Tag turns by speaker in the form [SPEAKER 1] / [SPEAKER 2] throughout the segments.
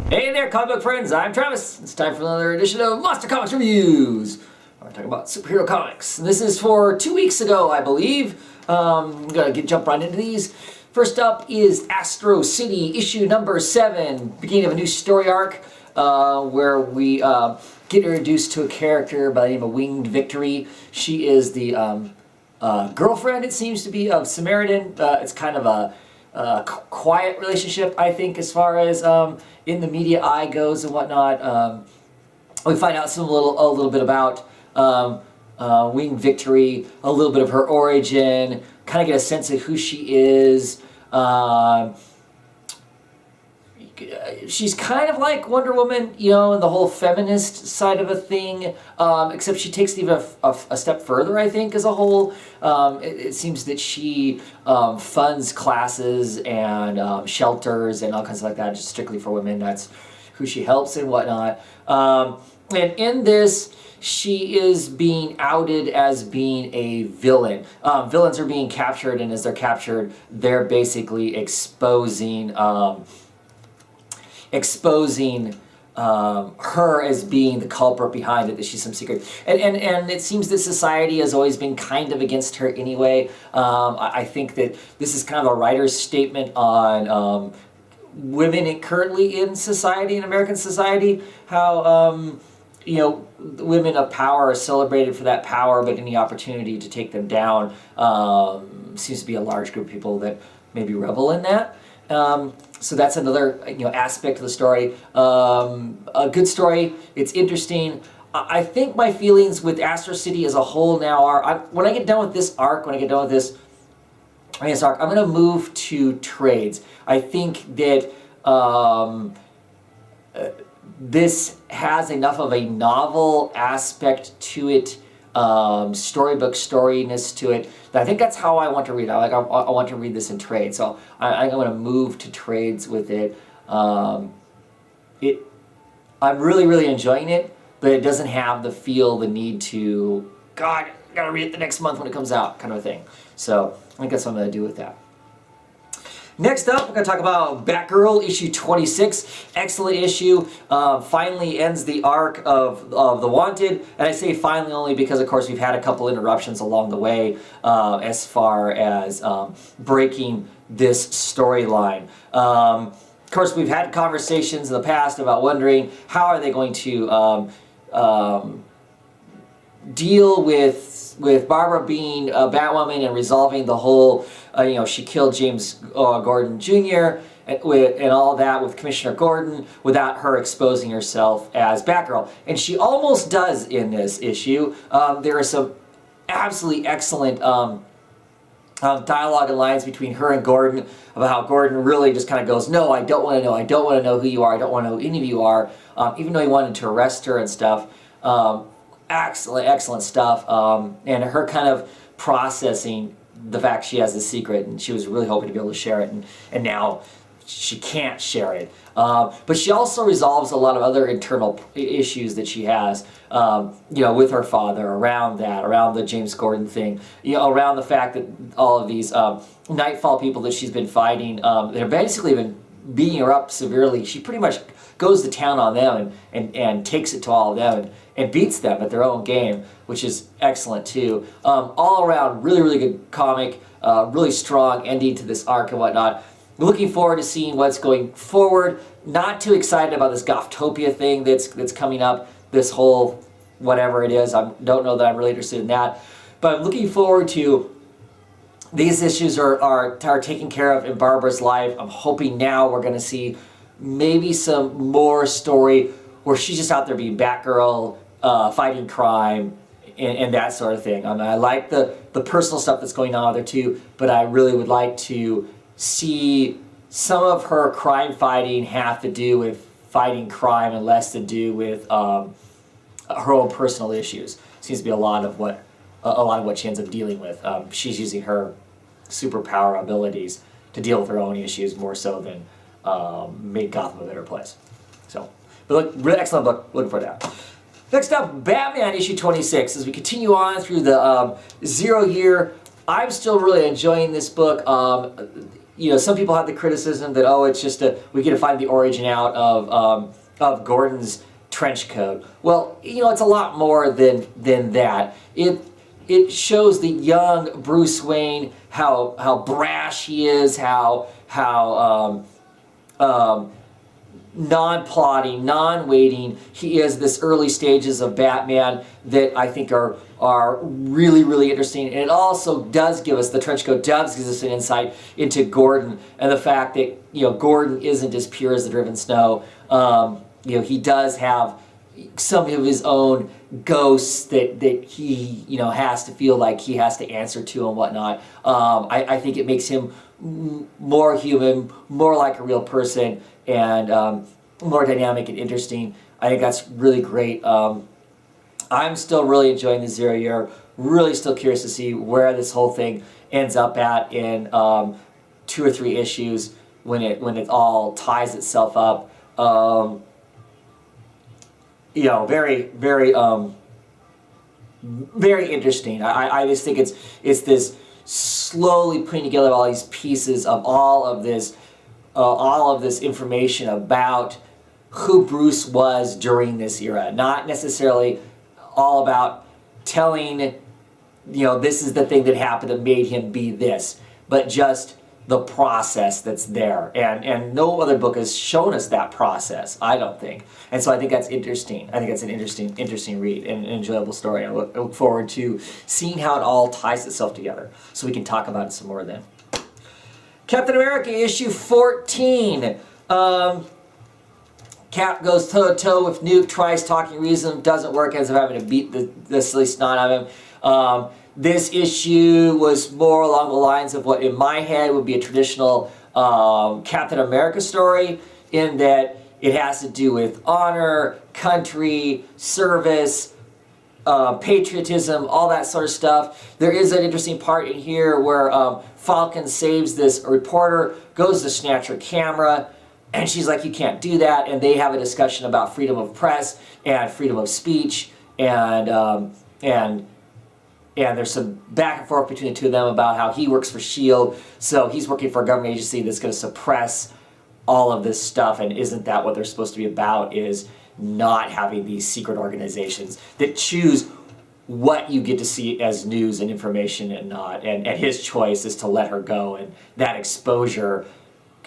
[SPEAKER 1] Hey there, comic book friends, I'm Travis. It's time for another edition of Monster Comics Reviews. We're talking about superhero comics. And this is for 2 weeks ago, I believe. I'm going to jump right into these. First up is Astro City, issue number 7, beginning of a new story arc where we get introduced to a character by the name of Winged Victory. She is the girlfriend, it seems to be, of Samaritan. It's kind of a quiet relationship, I think, as far as in the media eye goes and whatnot. We find out a little bit about Winged Victory, a little bit of her origin, kind of get a sense of who she is. She's kind of like Wonder Woman, you know, in the whole feminist side of a thing, except she takes it even a step further, I think, as a whole. It seems that she funds classes and shelters and all kinds of like that, just strictly for women. That's who she helps and whatnot. And in this, she is being outed as being a villain. Villains are being captured, and as they're captured, they're basically exposing her as being the culprit behind it, that she's some secret. And it seems that society has always been kind of against her anyway. I think that this is kind of a writer's statement on women currently in society, in American society, how you know, women of power are celebrated for that power, but any opportunity to take them down seems to be a large group of people that maybe revel in that. So that's another, you know, aspect of the story. A good story. It's interesting. I think my feelings with Astro City as a whole now are, when I get done with this arc, I'm going to move to trades. I think that this has enough of a novel aspect to it, storybook storyness to it, that I think that's how I want to read it. I want to read this in trade, so I'm going to move to trades with it. I'm really enjoying it, but it doesn't have the need to, God, I gotta read it the next month when it comes out, kind of a thing. So I think that's what I'm going to do with that. Next up, we're going to talk about Batgirl, issue 26. Excellent issue. Finally ends the arc of The Wanted. And I say finally only because, of course, we've had a couple interruptions along the way as far as breaking this storyline. Of course, we've had conversations in the past about wondering how are they going to deal with Barbara being a Batwoman and resolving the whole, you know, she killed James Gordon Jr. and all that with Commissioner Gordon without her exposing herself as Batgirl. And she almost does in this issue. There are some absolutely excellent dialogue and lines between her and Gordon about how Gordon really just kind of goes, no, I don't want to know. I don't want to know who you are. I don't want to know who any of you are. Even though he wanted to arrest her and stuff. Excellent stuff, and her kind of processing the fact she has this secret, and she was really hoping to be able to share it, and now she can't share it. But she also resolves a lot of other internal issues that she has, you know, with her father, around the James Gordon thing, you know, around the fact that all of these Nightfall people that she's been fighting, they're basically been beating her up severely. She pretty much goes to town on them and takes it to all of them and beats them at their own game, which is excellent too. All around, really good comic, really strong ending to this arc and whatnot. Looking forward to seeing what's going forward. Not too excited about this Goftopia thing that's coming up, this whole whatever it is. I don't know that I'm really interested in that. But I'm looking forward to these issues are taken care of in Barbara's life. I'm hoping now we're going to see maybe some more story where she's just out there being Batgirl, fighting crime, and that sort of thing. I mean, I like the personal stuff that's going on there too, but I really would like to see some of her crime fighting have to do with fighting crime and less to do with her own personal issues. Seems to be a lot of what she ends up dealing with. She's using her superpower abilities to deal with her own issues more so than make Gotham a better place. So, but look, really excellent book. Looking for that. Next up, Batman issue 26. As we continue on through the 0 year, I'm still really enjoying this book. some people have the criticism that, oh, it's just we get to find the origin out of Gordon's trench coat. Well, it's a lot more than that. It shows the young Bruce Wayne, how brash he is, how non-plotting, non-waiting he is. This early stages of Batman that I think are really, really interesting. And it also does give us, the trench coat does give us an insight into Gordon and the fact that Gordon isn't as pure as the driven snow. He does have some of his own ghosts that he has to feel like he has to answer to and whatnot. I think it makes him more human, more like a real person, and more dynamic and interesting. I think that's really great. I'm still really enjoying the 0 year. Really still curious to see where this whole thing ends up at in 2 or 3 issues when it all ties itself up. Very, very, very interesting. I just think it's this slowly putting together all these pieces of all of this information about who Bruce was during this era. Not necessarily all about telling, this is the thing that happened that made him be this, but just the process that's there. And no other book has shown us that process, I don't think. And so I think that's interesting. I think it's an interesting read and an enjoyable story. I look forward to seeing how it all ties itself together so we can talk about it some more then. Captain America issue 14. Cap goes toe-to-toe with Nuke, tries talking reason, doesn't work, ends up having to beat the silly snot out of him. This issue was more along the lines of what in my head would be a traditional Captain America story, in that it has to do with honor, country, service, patriotism, all that sort of stuff. There is an interesting part in here where Falcon saves this reporter, goes to snatch her camera, and she's like, you can't do that. And they have a discussion about freedom of press and freedom of speech, and there's some back and forth between the two of them about how he works for S.H.I.E.L.D., so he's working for a government agency that's going to suppress all of this stuff, and isn't that what they're supposed to be about, is not having these secret organizations that choose what you get to see as news and information and not. And his choice is to let her go, and that exposure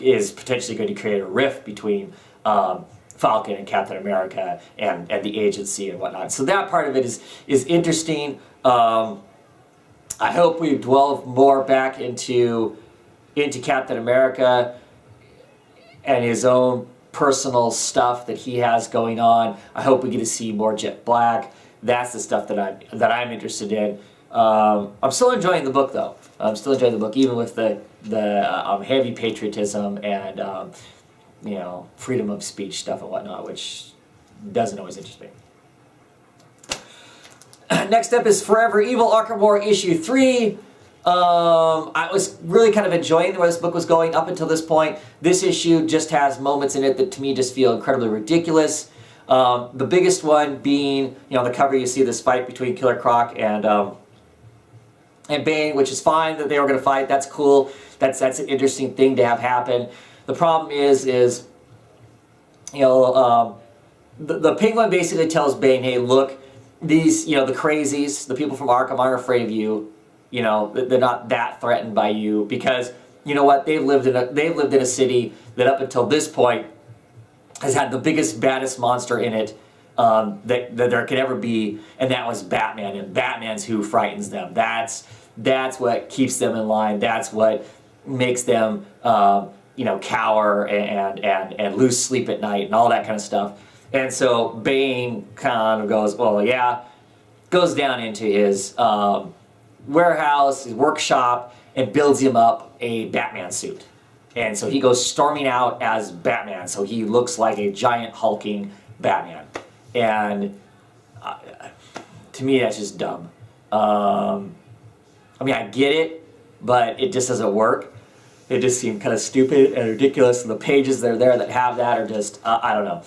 [SPEAKER 1] is potentially going to create a rift between Falcon and Captain America and the agency and whatnot. So that part of it is interesting. I hope we delve more back into Captain America and his own personal stuff that he has going on. I hope we get to see more Jet Black. That's the stuff that I'm interested in. I'm still enjoying the book, though. I'm still enjoying the book, even with the heavy patriotism and freedom of speech stuff and whatnot, which doesn't always interest me. Next up is Forever Evil Arkham War issue 3. I was really kind of enjoying where this book was going up until this point. This issue just has moments in it that to me just feel incredibly ridiculous. The biggest one being, the cover, you see this fight between Killer Croc and Bane, which is fine that they were going to fight. That's cool. That's an interesting thing to have happen. The problem is the Penguin basically tells Bane, hey, look, these, the crazies, the people from Arkham aren't afraid of you. They're not that threatened by you because, you know what, they've lived in a city that up until this point has had the biggest, baddest monster in it that there could ever be, and that was Batman. And Batman's who frightens them. That's what keeps them in line. That's what makes them, cower and lose sleep at night and all that kind of stuff. And so Bane kind of goes, well, yeah, goes down into his warehouse, his workshop, and builds him up a Batman suit. And so he goes storming out as Batman, so he looks like a giant hulking Batman. And to me, that's just dumb. I get it, but it just doesn't work. It just seemed kind of stupid and ridiculous, and the pages that are there that have that are just, I don't know.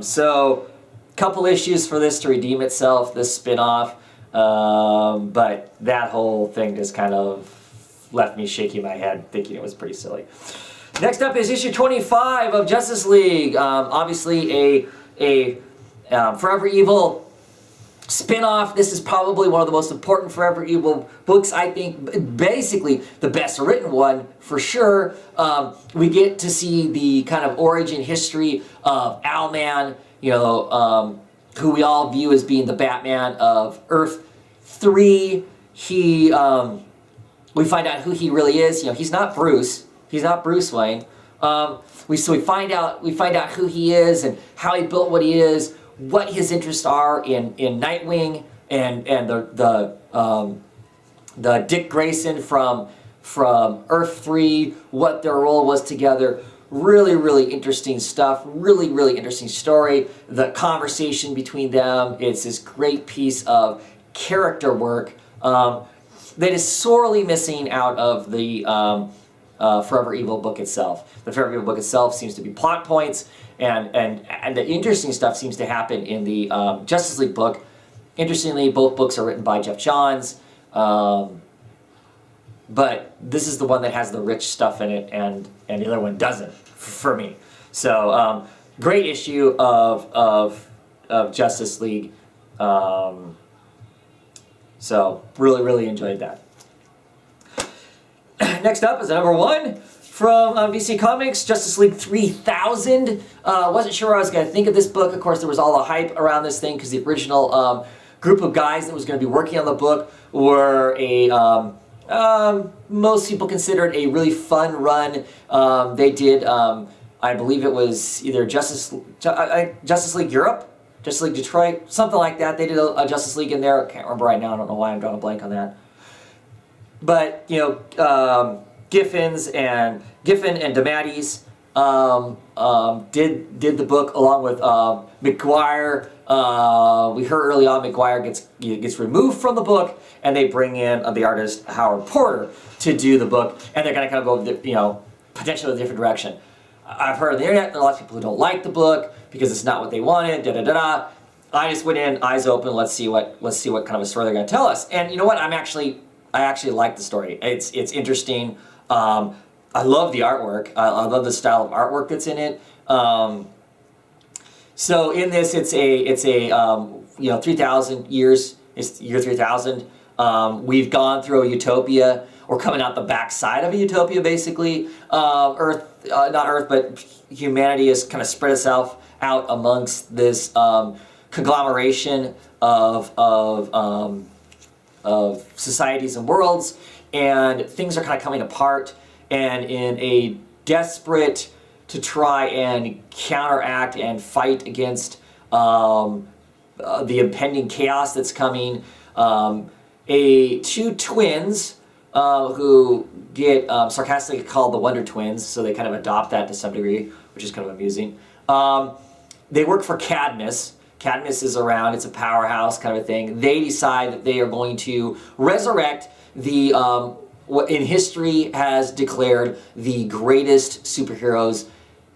[SPEAKER 1] So, couple issues for this to redeem itself, this spin-off, but that whole thing just kind of left me shaking my head thinking it was pretty silly. Next up is issue 25 of Justice League. Obviously a Forever Evil spin-off. This is probably one of the most important Forever Evil books, I think. Basically, the best written one, for sure. We get to see the kind of origin history of Owlman, you know, who we all view as being the Batman of Earth 3. We find out who he really is. You know, he's not Bruce. He's not Bruce Wayne. We find out who he is and how he built what he is, what his interests are in Nightwing and the Dick Grayson from Earth 3, what their role was together. Really, really interesting stuff. Really, really interesting story. The conversation between them. It's this great piece of character work that is sorely missing out of the Forever Evil book itself. The Forever Evil book itself seems to be plot points, and the interesting stuff seems to happen in the Justice League book. Interestingly, both books are written by Jeff Johns, but this is the one that has the rich stuff in it, and the other one doesn't, for me. So, great issue of Justice League. So, really, really enjoyed that. Next up is number 1 from DC Comics, Justice League 3000. Wasn't sure I was going to think of this book. Of course, there was all the hype around this thing because the original group of guys that was going to be working on the book were most people considered a really fun run. They did, I believe it was either Justice League Europe, Justice League Detroit, something like that. They did a Justice League in there. I can't remember right now. I don't know why I'm drawing a blank on that. But, you know, Giffen and DeMatteis did the book along with McGuire. We heard early on McGuire gets removed from the book, and they bring in the artist Howard Porter to do the book, and they're going to kind of go, you know, potentially a different direction. I've heard on the internet there are lots of people who don't like the book because it's not what they wanted. Da da da da. I just went in, eyes open. Let's see what kind of a story they're going to tell us. And you know what? I actually like the story. It's interesting. I love the artwork. I love the style of artwork that's in it. So in this, it's a you know, 3,000 years. It's year 3000. We've gone through a utopia. We're coming out the backside of a utopia, basically. Not Earth, but humanity has kind of spread itself out amongst this conglomeration of societies and worlds, and things are kind of coming apart, and in a desperate to try and counteract and fight against the impending chaos that's coming, two twins who get sarcastically called the Wonder Twins, so they kind of adopt that to some degree, which is kind of amusing. They work for Cadmus. Cadmus is around, it's a powerhouse kind of a thing. They decide that they are going to resurrect the, what in history has declared the greatest superheroes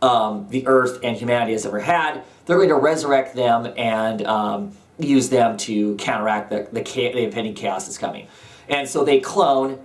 [SPEAKER 1] the Earth and humanity has ever had. They're going to resurrect them and use them to counteract the impending chaos that's coming. And so they clone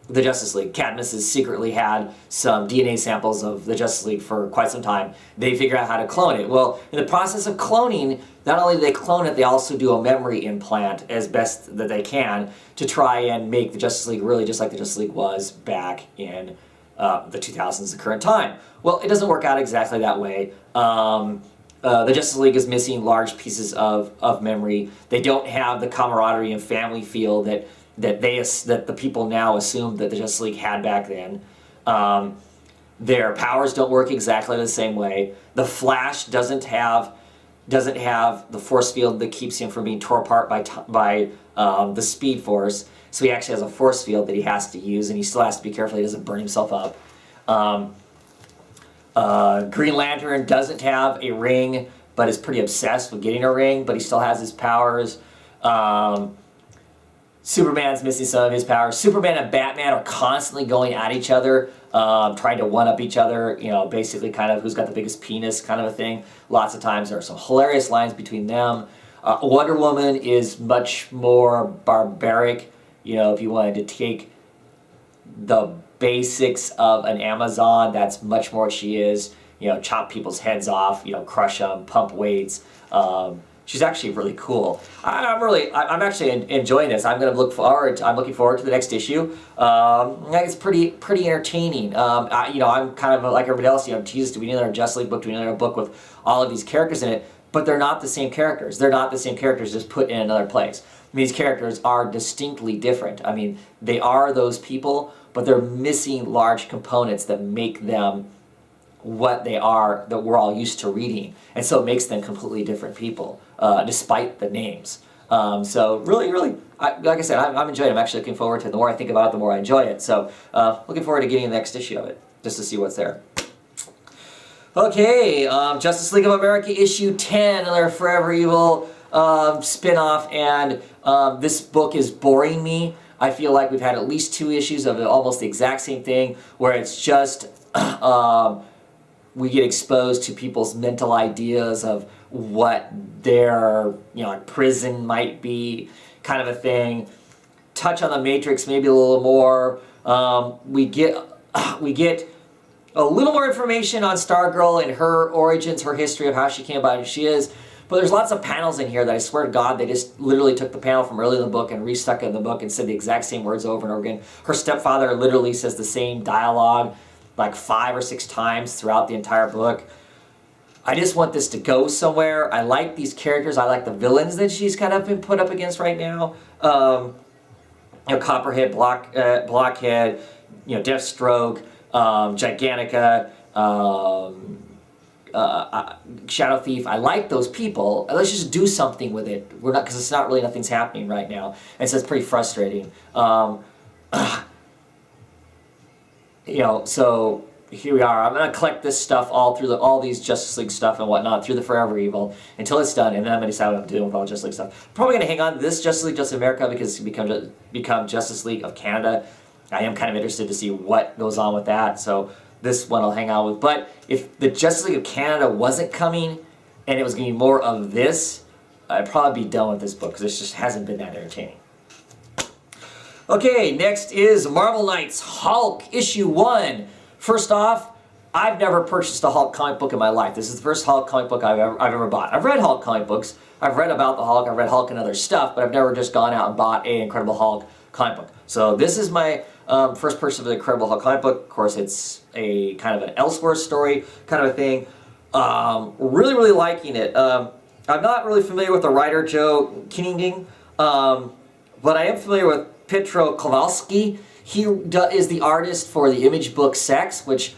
[SPEAKER 1] the Justice League. Cadmus has secretly had some DNA samples of the Justice League for quite some time. They figure out how to clone it. Well, in the process of cloning, not only do they clone it, they also do a memory implant as best that they can to try and make the Justice League really just like the Justice League was back in the 2000s, the current time. Well, it doesn't work out exactly that way. The Justice League is missing large pieces of memory. They don't have the camaraderie and family feel that the people now assume that the Justice League had back then. Their powers don't work exactly the same way. The Flash doesn't have the force field that keeps him from being torn apart by the Speed Force. So he actually has a force field that he has to use, and he still has to be careful he doesn't burn himself up. Green Lantern doesn't have a ring, but is pretty obsessed with getting a ring, but he still has his powers. Superman's missing some of his powers. Superman and Batman are constantly going at each other, trying to one-up each other, you know, basically kind of who's got the biggest penis kind of a thing. Lots of times there are some hilarious lines between them. Wonder Woman is much more barbaric. You know, if you wanted to take the basics of an Amazon. That's much more what she is. You know, chop people's heads off, you know, crush them, pump weights. She's actually really cool. I'm actually enjoying this. I'm looking forward to the next issue. It's pretty entertaining. You know, I'm kind of like everybody else. You know, Jesus, do we need another Justice League book? Do we need another book with all of these characters in it? But they're not the same characters. They're not the same characters just put in another place. I mean, these characters are distinctly different. I mean, they are those people, but they're missing large components that make them what they are, that we're all used to reading, and so it makes them completely different people, despite the names. So really, like I said, I'm enjoying it. I'm actually looking forward to it. The more I think about it, the more I enjoy it. So looking forward to getting the next issue of it, just to see what's there. Okay, Justice League of America issue 10, another Forever Evil spin-off, and this book is boring me. I feel like we've had at least 2 issues of almost the exact same thing, where it's just we get exposed to people's mental ideas of what their, you know, like prison might be, kind of a thing. Touch on the Matrix maybe a little more. We get a little more information on Stargirl and her origins, her history of how she came about who she is. But there's lots of panels in here that I swear to God, they just literally took the panel from early in the book and restuck it in the book and said the exact same words over and over again. Her stepfather literally says the same dialogue like 5 or 6 times throughout the entire book. I just want this to go somewhere. I like these characters. I like the villains that she's kind of been put up against right now. You know, Copperhead, Blockhead, you know, Deathstroke, Gigantica, Shadow Thief. I like those people. Let's just do something with it. We're not, because it's not really, nothing's happening right now, and so it's pretty frustrating. You know, so here we are. I'm going to collect this stuff all through all these Justice League stuff and whatnot through the Forever Evil until it's done, and then I'm going to decide what I'm doing with all Justice League stuff. Probably going to hang on to this Justice League Justice America because it's become Justice League of Canada. I am kind of interested to see what goes on with that, so this one I'll hang out with. But if the Justice League of Canada wasn't coming and it was going to be more of this, I'd probably be done with this book because it just hasn't been that entertaining. Okay, next is Marvel Knights Hulk issue 1. First off, I've never purchased a Hulk comic book in my life. This is the first Hulk comic book I've ever bought. I've read Hulk comic books. I've read about the Hulk. I've read Hulk and other stuff, but I've never just gone out and bought a Incredible Hulk comic book. So this is my first purchase of the Incredible Hulk comic book. Of course, it's a kind of an Elseworlds story kind of a thing. Really liking it. I'm not really familiar with the writer Joe Kinningham, but I am familiar with Pietro Kowalski. He is the artist for the Image book Sex, which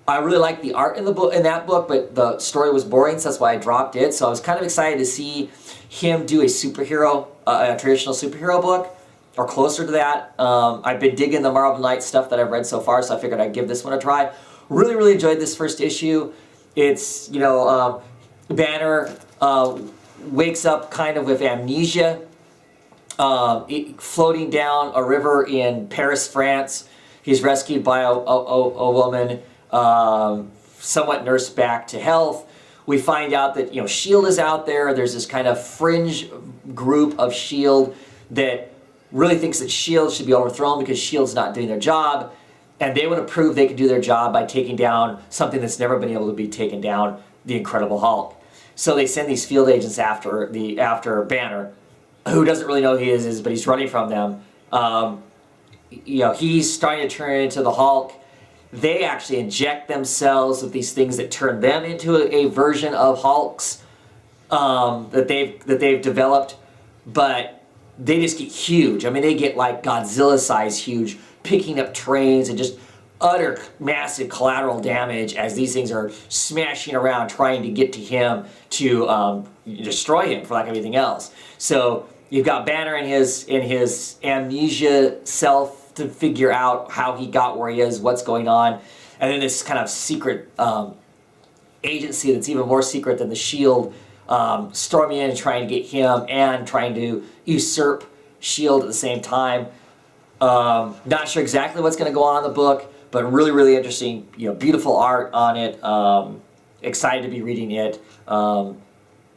[SPEAKER 1] I really like the art in that book, but the story was boring, so that's why I dropped it. So I was kind of excited to see him do a superhero, a traditional superhero book, or closer to that. I've been digging the Marvel Knights stuff that I've read so far, so I figured I'd give this one a try. Really enjoyed this first issue. It's, you know, Banner wakes up kind of with amnesia, floating down a river in Paris, France. He's rescued by a woman, somewhat nursed back to health. We find out that, you know, S.H.I.E.L.D. is out there. There's this kind of fringe group of S.H.I.E.L.D. that really thinks that S.H.I.E.L.D. should be overthrown because S.H.I.E.L.D.'s not doing their job. And they want to prove they can do their job by taking down something that's never been able to be taken down, the Incredible Hulk. So they send these field agents after Banner, who doesn't really know who he is, but he's running from them. You know, he's starting to turn into the Hulk. They actually inject themselves with these things that turn them into a version of Hulks that they've developed, but they just get huge. I mean, they get like Godzilla-sized huge, picking up trains and just utter massive collateral damage as these things are smashing around trying to get to him to destroy him, for lack of anything else. So you've got Banner in his amnesia self to figure out how he got where he is, what's going on, and then this kind of secret agency that's even more secret than the S.H.I.E.L.D. Storming in and trying to get him and trying to usurp S.H.I.E.L.D. at the same time. Not sure exactly what's going to go on in the book, but really interesting. You know, beautiful art on it. Excited to be reading it.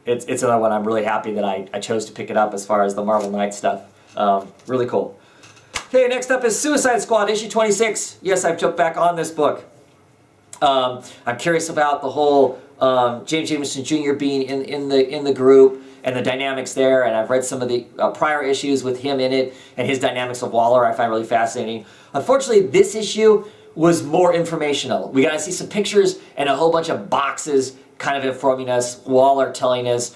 [SPEAKER 1] It's another one I'm really happy that I chose to pick it up as far as the Marvel Knights stuff. Really cool. Okay, next up is Suicide Squad, issue 26. Yes, I've jumped back on this book. I'm curious about the whole James Jameson Jr. being in the group and the dynamics there, and I've read some of the prior issues with him in it, and his dynamics of Waller I find really fascinating. Unfortunately, this issue was more informational. We got to see some pictures and a whole bunch of boxes kind of informing us, Waller telling us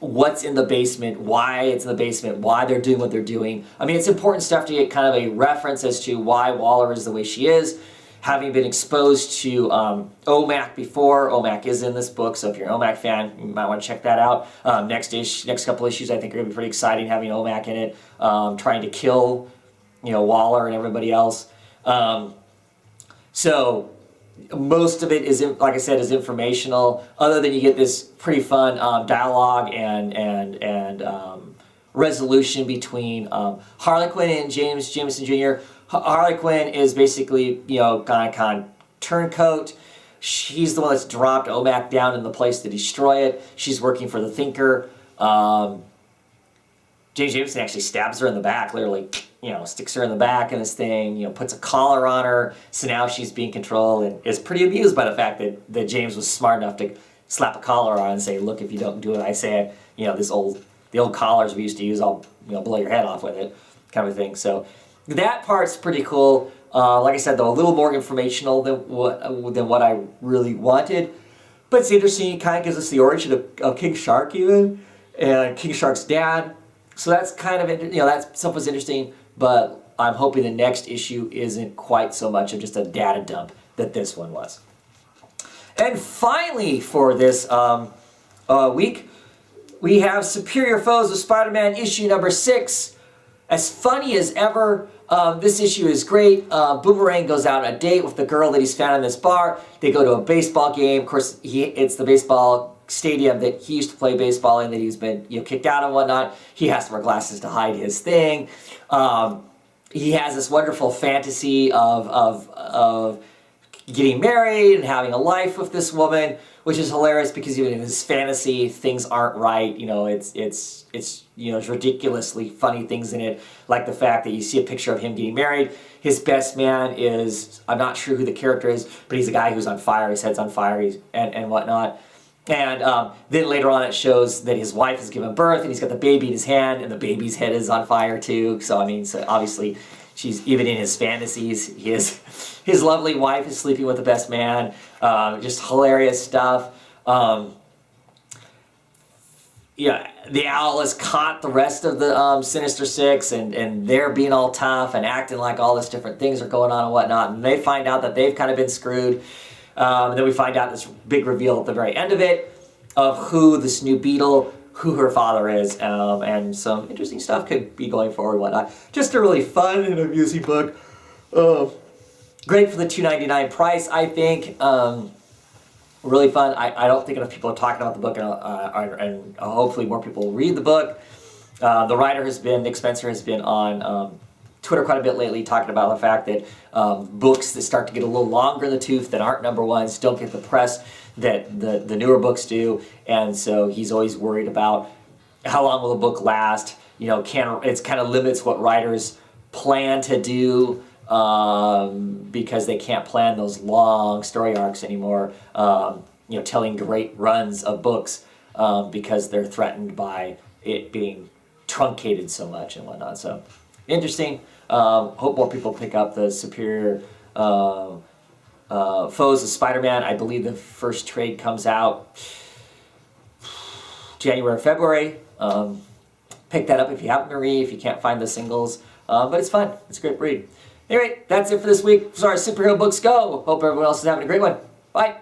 [SPEAKER 1] what's in the basement, why it's in the basement, why they're doing what they're doing. I mean, it's important stuff to get kind of a reference as to why Waller is the way she is. Having been exposed to OMAC before, OMAC is in this book, so if you're an OMAC fan, you might want to check that out. Next couple issues I think are going to be pretty exciting, having OMAC in it, trying to kill, Waller and everybody else. So most of it is, like I said, is informational. Other than you get this pretty fun dialogue and resolution between Harley Quinn and James Jameson Jr. Harley Quinn is basically, kind of turncoat. She's the one that's dropped OMAC down in the place to destroy it. She's working for the Thinker. James Jameson actually stabs her in the back, literally, sticks her in the back in this thing, puts a collar on her, so now she's being controlled and is pretty amused by the fact that James was smart enough to slap a collar on and say, look, if you don't do what I say, the old collars we used to use, I'll blow your head off with it, kind of a thing. So that part's pretty cool. Like I said, though, a little more informational than what I really wanted. But it's interesting. It kind of gives us the origin of King Shark even, and King Shark's dad. So that's kind of, that stuff was interesting. But I'm hoping the next issue isn't quite so much of just a data dump that this one was. And finally, for this week, we have Superior Foes of Spider-Man issue number 6. As funny as ever. This issue is great. Boomerang goes out on a date with the girl that he's found in this bar. They go to a baseball game. Of course, it's the baseball stadium that he used to play baseball in, that he's been kicked out and whatnot. He has to wear glasses to hide his thing. He has this wonderful fantasy of getting married and having a life with this woman, which is hilarious because even in his fantasy, things aren't right. It's ridiculously funny things in it, like the fact that you see a picture of him getting married. His best man is, I'm not sure who the character is, but he's a guy who's on fire. His head's on fire, and whatnot. And then later on, it shows that his wife has given birth, and he's got the baby in his hand, and the baby's head is on fire too. So obviously, she's even in his fantasies. His lovely wife is sleeping with the best man. Just hilarious stuff. The Owl has caught the rest of the Sinister Six, and they're being all tough and acting like all this different things are going on and whatnot. And they find out that they've kind of been screwed. And then we find out this big reveal at the very end of it of who this new Beetle, who her father is, and some interesting stuff could be going forward and whatnot. Just a really fun and amusing book. Great for the $2.99 price, I think. Really fun. I don't think enough people are talking about the book, and hopefully more people will read the book. The writer Nick Spencer has been on Twitter quite a bit lately, talking about the fact that books that start to get a little longer in the tooth, that aren't number ones, don't get the press that the newer books do, and so he's always worried about how long will a book last. It's kind of limits what writers plan to do. Because they can't plan those long story arcs anymore, telling great runs of books, because they're threatened by it being truncated so much and whatnot. So, interesting. Hope more people pick up the Superior Foes of Spider-Man. I believe the first trade comes out January or February. Pick that up if you happen to read, if you can't find the singles. But it's fun. It's a great read. Anyway, that's it for this week. As far as superhero books go, hope everyone else is having a great one. Bye.